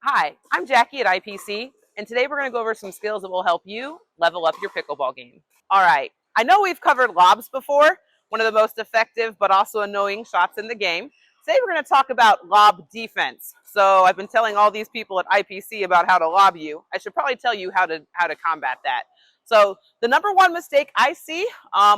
Hi, I'm Jackie at IPC, and today we're going to go over some skills that will help you level up your pickleball game. All right, I know we've covered lobs before, one of the most effective but also annoying shots in the game. Today we're going to talk about lob defense. So I've been telling all these people at IPC about how to lob you. I should probably tell you how to combat that. So the number one mistake I see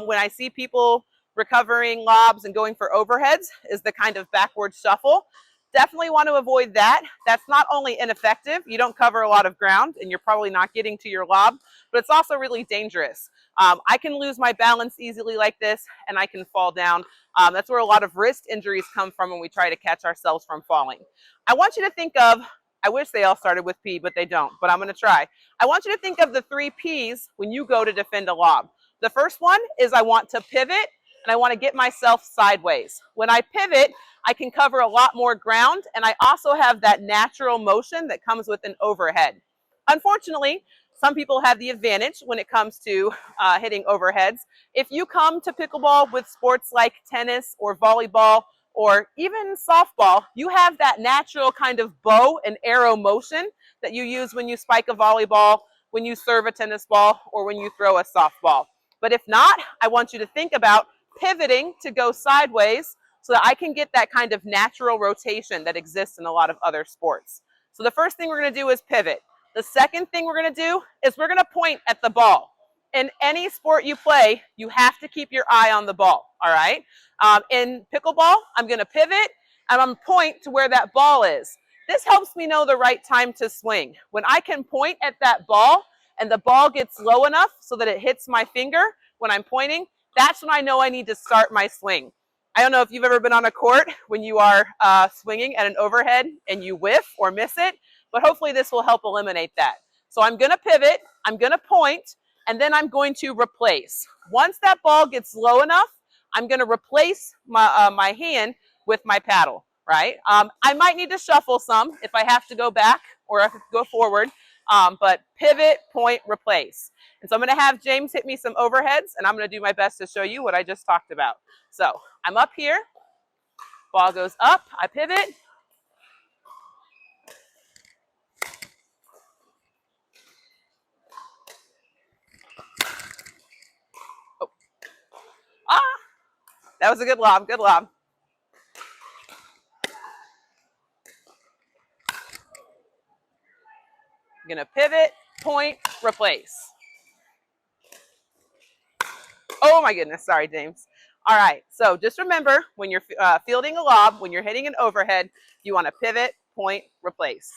when I see people recovering lobs and going for overheads is the kind of backward shuffle. Definitely want to avoid that. That's not only ineffective, you don't cover a lot of ground and you're probably not getting to your lob, but it's also really dangerous. I can lose my balance easily like this and I can fall down. That's where a lot of wrist injuries come from when we try to catch ourselves from falling. I want you to think of, I wish they all started with P, but they don't, but I'm going to try. I want you to think of the 3 Ps when you go to defend a lob. The first one is I want to pivot and I want to get myself sideways. When I pivot, I can cover a lot more ground, and I also have that natural motion that comes with an overhead. Unfortunately, some people have the advantage when it comes to hitting overheads. If you come to pickleball with sports like tennis or volleyball or even softball, you have that natural kind of bow and arrow motion that you use when you spike a volleyball, when you serve a tennis ball, or when you throw a softball. But if not, I want you to think about pivoting to go sideways so that I can get that kind of natural rotation that exists in a lot of other sports. So the first thing we're going to do is pivot. The second thing we're going to do is we're going to point at the ball. In any sport you play, you have to keep your eye on the ball, all right? In pickleball, I'm going to pivot and I'm going to point to where that ball is. This helps me know the right time to swing. When I can point at that ball and the ball gets low enough so that it hits my finger when I'm pointing, that's when I know I need to start my swing. I don't know if you've ever been on a court when you are swinging at an overhead and you whiff or miss it, but hopefully this will help eliminate that. So I'm going to pivot, I'm going to point, and then I'm going to replace. Once that ball gets low enough, I'm going to replace my hand with my paddle, right? I might need to shuffle some if I have to go back or I have to go forward, but pivot, point, replace. And so I'm going to have James hit me some overheads, and I'm going to do my best to show you what I just talked about. So I'm up here, ball goes up, I pivot. Oh. Ah, that was a good lob, good lob. I'm going to pivot, point, replace. Oh my goodness, sorry, James. All right, so just remember when you're fielding a lob, when you're hitting an overhead, you want to pivot, point, replace.